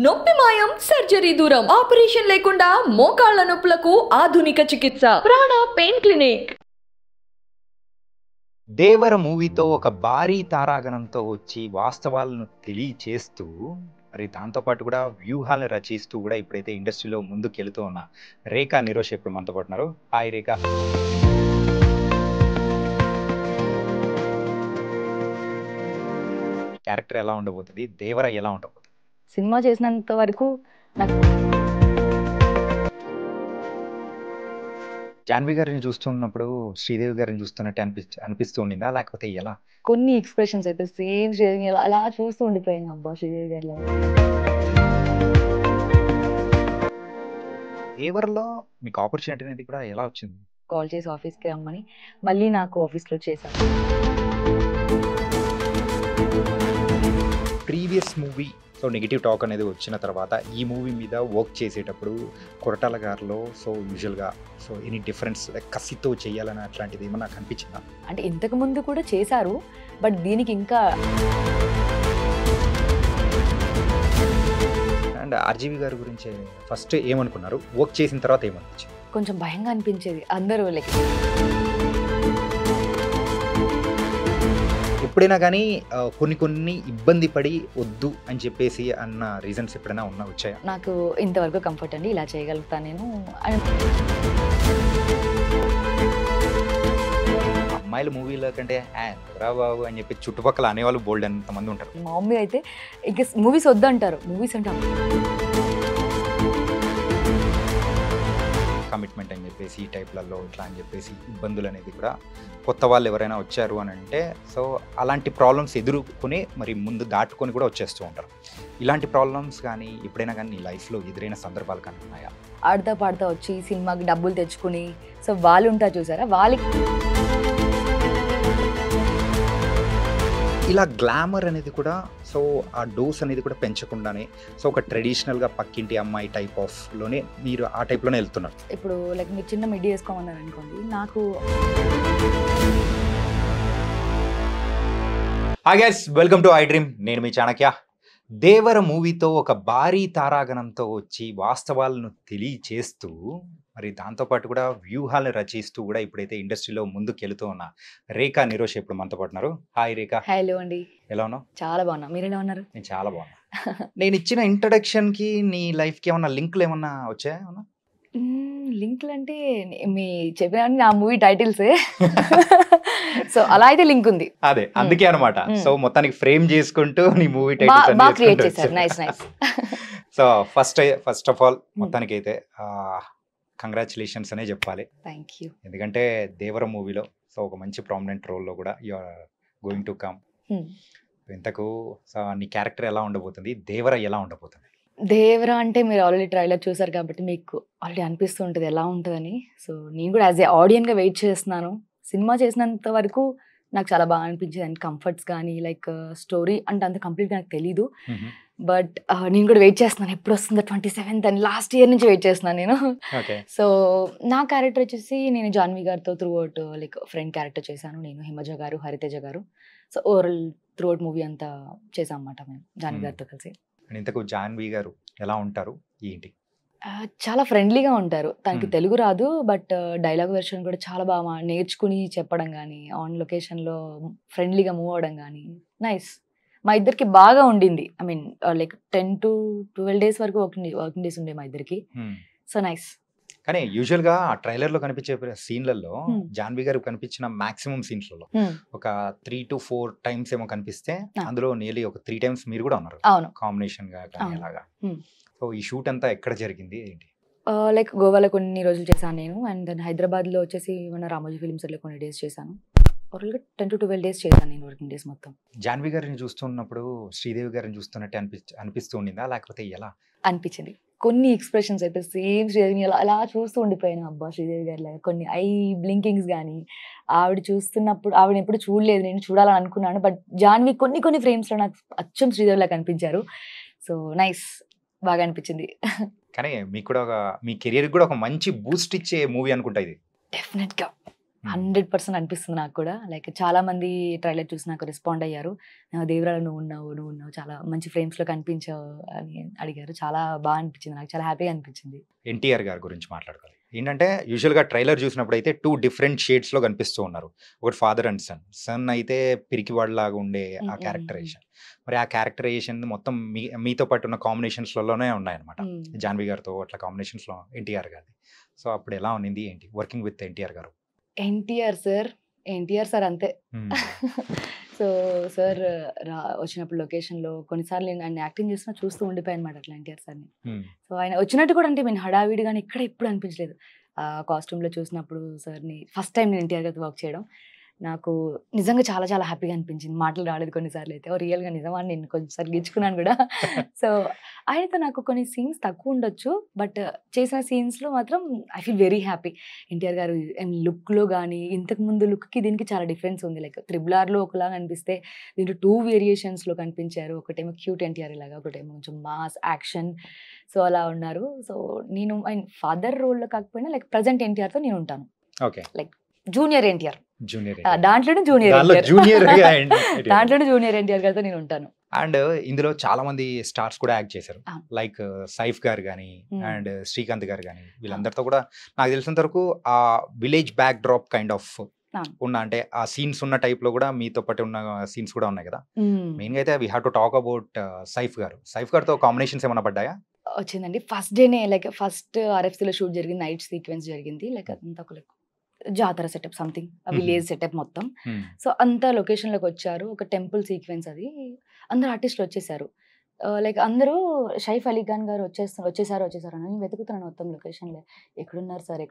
నొప్పి మాయం సర్జరీ దూరం ఆపరేషన్ లేకుండా మోకాళ్ల నొప్పులకు ఆధునిక చికిత్స ప్రాణ పెయిన్ క్లినిక్. దేవర మూవీతో ఒక భారీ తారాగణంతో వచ్చి వాస్తవాలను తెలియచేస్తూ మరి దాంతోపాటు కూడా వ్యూహాలను రచిస్తూ కూడా ఇప్పుడైతే ఇండస్ట్రీలో ముందుకు వెళుతూ ఉన్న రేఖా నిరోష్ ఇప్పుడు మనతో పాటు ఉన్నారు. హాయ్ రేఖా. క్యారెక్టర్ ఎలా ఉండబోతుంది, దేవర ఎలా ఉండబోతుంది? సినిమా చేసినంత వరకు నాకు జాన్వి గారిని చూస్తున్నప్పుడు శ్రీదేవి గారిని చూస్తున్నట్టు అనిపిస్తూ ఉండిందా, లేకపోతే ఎలా? కొన్ని ఎక్స్ప్రెషన్స్ అయితే సేమ్ శ్రీదేవి అలా చూస్తూ ఉండిపోయాను. అబ్బా శ్రీదేవి గారిలో దేవరలో మీకు ఆపర్చునిటీ అనేది కూడా ఎలా వచ్చింది? కాల్ చేసి ఆఫీస్కి రమ్మని మళ్ళీ నాకు ఆఫీస్లో చేశాను. Previous movie so negative talk అనేది వచ్చిన తర్వాత ఈ మూవీ మీద వర్క్ చేసేటప్పుడు కొరటాల గారిలో సో యూజువల్గా సో ఎనీ డిఫరెన్స్ కసితో చేయాలని అట్లాంటిది ఏమన్నా నాకు అనిపించిందా? అంటే ఇంతకు ముందు కూడా చేశారు, బట్ దీనికి ఇంకా అండ్ ఆర్జీవి గారి గురించి ఫస్ట్ ఏమనుకున్నారు, వర్క్ చేసిన తర్వాత ఏమనిపించింది? కొంచెం భయంగా అనిపించేది. అందరూ లైక్ ఎప్పుడైనా కానీ కొన్ని ఇబ్బంది పడి వద్దు అని చెప్పేసి అన్న రీజన్స్ ఎప్పుడైనా వచ్చాయా? నాకు ఇంతవరకు కంఫర్ట్ అండి, ఇలా చేయగలుగుతాను నేను. అమ్మాయిల మూవీలో కంటే బాబు అని చెప్పి చుట్టుపక్కల అనేవాళ్ళు బోల్డ్ అంతమంది ఉంటారు. మా మమ్మీ అయితే ఇక మూవీస్ వద్దంటారు. మూవీస్ అంటే కమిట్మెంట్ అని చెప్పేసి ఈ టైప్లలో ఇట్లా అని చెప్పేసి ఇబ్బందులు అనేది కూడా కొత్త వాళ్ళు ఎవరైనా వచ్చారు అని అంటే సో అలాంటి ప్రాబ్లమ్స్ ఎదుర్కొని మరి ముందు దాటుకొని కూడా వచ్చేస్తూ ఉంటారు. ఇలాంటి ప్రాబ్లమ్స్ కానీ ఎప్పుడైనా కానీ నీ లైఫ్లో ఎదురైన సందర్భాలు కానీ ఉన్నాయా? ఆడతా పాడుతా వచ్చి సినిమాకి డబ్బులు తెచ్చుకుని సో వాళ్ళు ఉంటారు చూసారా, వాళ్ళకి ఇలా గ్లామర్ అనేది కూడా సో ఆ డోస్ అనేది కూడా పెంచకుండానే సో ఒక ట్రెడిషనల్గా పక్కింటి అమ్మాయి టైప్ ఆఫ్లోనే మీరు ఆ టైప్లోనే వెళ్తున్నారు. ఇప్పుడు లైక్ మీరు చిన్న మిడ్డీ వేసుకోమన్నారు అనుకోండి, నాకు hi guys, welcome to I dream. నేను మీ చాణక్య. దేవర మూవీతో ఒక భారీ తారాగణంతో వచ్చి వాస్తవాలను తెలియచేస్తూ మరి దాంతోపాటు కూడా వ్యూహాలను రచిస్తూ కూడా ఇప్పుడైతే ఇండస్ట్రీలో ముందుకు వెళుతూ ఉన్న రేఖా నిరోష్ ఇప్పుడు మనతో పాటు ఉన్నారు. హాయ్ రేఖా. హలో అండి. ఎలా ఉన్నావు? చాలా బాగున్నా, మీరు ఎలా ఉన్నారు? నేను చాలా బాగున్నా. నేను ఇచ్చిన ఇంట్రడక్షన్కి నీ లైఫ్కి ఏమన్నా లింక్లు ఏమన్నా వచ్చాయా? లింక్లు అంటే మీ చెప్పిన నా మూవీ టైటిల్సే సో అలా అయితే లింక్ ఉంది. అదే అందుకే అనమాట. సో మొత్తానికి ఫ్రేమ్ చేసుకుంటూ నీ మూవీ బాగా క్రియేట్ చేశారు. Nice nice. So first of all మొత్తానికి అయితే కంగ్రాచులేషన్స్ అనే చెప్పాలి. Thank you. ఎందుకంటే దేవర మూవీలో సో ఒక మంచి ప్రామినెంట్ రోల్లో కూడా you are going to come. ఇంతకు సో నీ క్యారెక్టర్ ఎలా ఉండబోతుంది, దేవర ఎలా ఉండబోతుంది? దేవర అంటే మీరు ఆల్రెడీ ట్రైలర్ చూసారు కాబట్టి మీకు ఆల్రెడీ అనిపిస్తూ ఉంటుంది ఎలా ఉంటుందని. సో నేను కూడా యాజ్ ఏ ఆడియన్గా వెయిట్ చేస్తున్నాను. సినిమా చేసినంత వరకు నాకు చాలా బాగా అనిపించింది. అండ్ కంఫర్ట్స్ కానీ లైక్ స్టోరీ అంటే అంత కంప్లీట్గా నాకు తెలీదు, బట్ నేను కూడా వెయిట్ చేస్తున్నాను ఎప్పుడు వస్తుందో 27th అని. లాస్ట్ ఇయర్ నుంచి వెయిట్ చేస్తున్నాను నేను. సో నా క్యారెక్టర్ వచ్చేసి నేను జాన్వి గారితో through out like friend character చేశాను. నేను హిమజ గారు, హరితేజ గారు. So overall through out movie అంతా చేసాం అన్నమాట మేము జాన్వి గారితో కలిసి. ఇంతకు జాన్వి గారు ఎలా ఉంటారు ఏంటి? చాలా ఫ్రెండ్లీగా ఉంటారు. తనకి తెలుగు రాదు, బట్ డైలాగ్ వెర్షన్ కూడా చాలా బాగా నేర్చుకుని చెప్పడం కానీ, ఆన్ లొకేషన్లో ఫ్రెండ్లీగా మూవ్ అవ్వడం కానీ నైస్. మా ఇద్దరికి బాగా ఉండింది. I mean like 10 to 12 days వరకు వర్కింగ్ డేస్ ఉండే మా ఇద్దరికి. So nice. కానీ యూజువల్గా ఆ ట్రైలర్లో కనిపించే సీన్లలో జాన్వి గారు కనిపించిన మాక్సిమం సీన్స్లలో ఒక 3 to 4 times ఏమో కనిపిస్తే అందులో నియర్లీ ఒక 3 times మీరు కూడా ఉన్నారు కాంబినేషన్ గా కానీ అలాగా. సో ఈ షూట్ అంతా ఎక్కడ జరిగింది ఏంటి? లైక్ గోవాలో కొన్ని రోజులు చేశాను నేను. అండ్ దెన్ హైదరాబాద్లో వచ్చేసి మన రామోజీ ఫిలిమ్స్లో కొన్ని డేస్ చేశాను. ఓవరాల్గా 10 to 12 days చేశాను నేను వర్కింగ్ డేస్ మొత్తం. జాన్వి గారిని చూస్తున్నప్పుడు శ్రీదేవి గారిని చూస్తున్నట్టు అనిపిస్తూ ఉండిందా, లేకపోతే ఎలా అనిపించింది? కొన్ని ఎక్స్ప్రెషన్స్ అయితే సేమ్ శ్రీదేవిని అలా చూస్తూ ఉండిపోయాను. అబ్బా శ్రీదేవి గారి లాగా కొన్ని ఐ బ్లింకింగ్స్ కానీ ఆవిడ చూస్తున్నప్పుడు ఆవిడ ఎప్పుడు చూడలేదు, నేను చూడాలని అనుకున్నాను. బట్ జాన్వి కొన్ని ఫ్రేమ్స్లో నాకు అచ్చం శ్రీదేవి లాగా కనిపించారు. సో నైస్, బాగా అనిపించింది. కానీ మీకు కూడా మీ కెరియర్ కూడా ఒక మంచి బూస్ట్ ఇచ్చే మూవీ అనుకుంటా ఇది. డెఫినెట్గా 100% అనిపిస్తుంది నాకు కూడా. లైక్ చాలా మంది ట్రైలర్ చూసి నాకు రెస్పాండ్ అయ్యారు. దేవరాల నువ్వు ఉన్నావు చాలా మంచి ఫ్రేమ్స్‌లో కనిపించావు అని అడిగారు. చాలా బాగా అనిపించింది. నాకు చాలా హ్యాపీగా అనిపించింది. ఎన్టీఆర్ గారి గురించి మాట్లాడుకోవాలి. ఏంటంటే యూజువల్‌గా ట్రైలర్ చూసినప్పుడు అయితే 2 డిఫరెంట్ షేడ్స్‌లో కనిపిస్తూ ఉన్నారు. ఒకటి ఫాదర్ అండ్ సన్. సన్ అయితే పిరికివాడిలాగా ఉండే ఆ క్యారెక్టరైజేషన్. మరి ఆ క్యారెక్టరైజేషన్ మొత్తం మీతో పాటు ఉన్న కాంబినేషన్స్‌లలోనే ఉన్నాయన్నమాట. జాన్వి గారితో అట్లా కాంబినేషన్స్‌లో ఎన్టీఆర్ గారిది. సో అప్పుడు ఎలా ఉన్నింది ఏంటి వర్కింగ్ విత్ ఎన్టీఆర్ గారు? ఎన్టీఆర్ సార్ అంతే. సో సార్ వచ్చినప్పుడు లొకేషన్‌లో కొన్నిసార్లు నేను యాక్టింగ్ చేసినా చూస్తూ ఉండిపోయాను అనమాట అట్లా ఎన్టీఆర్ సార్‌ని. సో ఆయన వచ్చినట్టు కూడా అంటే నేను హడావిడి గాని ఎక్కడ ఎప్పుడు అనిపించలేదు. కాస్ట్యూమ్‌లో చూసినప్పుడు సార్‌ని ఫస్ట్ టైం నేను ఎన్టీఆర్ గారితో వర్క్ చేయడం నాకు నిజంగా చాలా చాలా హ్యాపీగా అనిపించింది. మాటలు రాలేదు కొన్నిసార్లు అయితే. రియల్‌గా నిజమా అని నేను కొంచెంసార్లు గిచ్చుకున్నాను కూడా. సో ఆయనతో నాకు కొన్ని సీన్స్ తక్కువ ఉండొచ్చు. బట్ చేసిన సీన్స్‌లో మాత్రం I feel very happy. NTR గారు లుక్‌లో గానీ, ఇంతకు ముందు లుక్‌కి దీనికి చాలా డిఫరెన్స్ ఉంది. లైక్ 'త్రిబుల్ ఆర్'లో ఒకలాగా అనిపిస్తే దీంట్లో 2 వేరియేషన్స్‌లో కనిపించారు. ఒకటేమో క్యూట్ ఎన్టీఆర్ లాగా, ఒకటేమో కొంచెం మాస్ యాక్షన్. సో అలా ఉన్నారు. సో నేను ఫాదర్ రోల్‌లో కాకపోయినా లైక్ ప్రెజెంట్ ఎన్టీఆర్‌తో నేను ఉంటాను. Okay. Like junior NTR. Junior దాంట్లోనే జూనియర్ ఎన్టీఆర్ గారితో నేను ఉంటాను. అండ్ ఇందులో చాలా మంది స్టార్స్ కూడా యాక్ట్ చేశారు. లైక్ సైఫ్ గారు కానీ అండ్ శ్రీకాంత్ గారు కానీ వీళ్ళందరితో కూడా నాకు తెలిసినంత వరకు ఆ village back drop kind of ఉన్న అంటే ఆ సీన్స్ ఉన్న టైప్ లో కూడా మీతో పాటు ఉన్న సీన్స్ కూడా ఉన్నాయి కదా. మెయిన్ గా అయితే we have to talk about Saif గారితో కాంబినేషన్స్ ఏమైనా పడ్డాయా? వచ్చిందండి ఫస్ట్ డేనే. లైక్ ఫస్ట్ ఆర్ఎఫ్సీలో షూట్ జరిగింది. నైట్ సీక్వెన్స్ జరిగింది. లైక్ అదంతా ఒక జాతర సెటప్ సంథింగ్ విలేజ్ సెటప్ మొత్తం. సో అంతా లొకేషన్ లోకి వచ్చారు. ఒక టెంపుల్ సీక్వెన్స్ అది. అందరు ఆర్టిస్టులు వచ్చేసారు. లైక్ అందరూ సైఫ్ అలీ ఖాన్ గారు వచ్చేసారు అని వెతుకుతున్నాను మొత్తం లొకేషన్ లో. ఎక్కడున్నారు సార్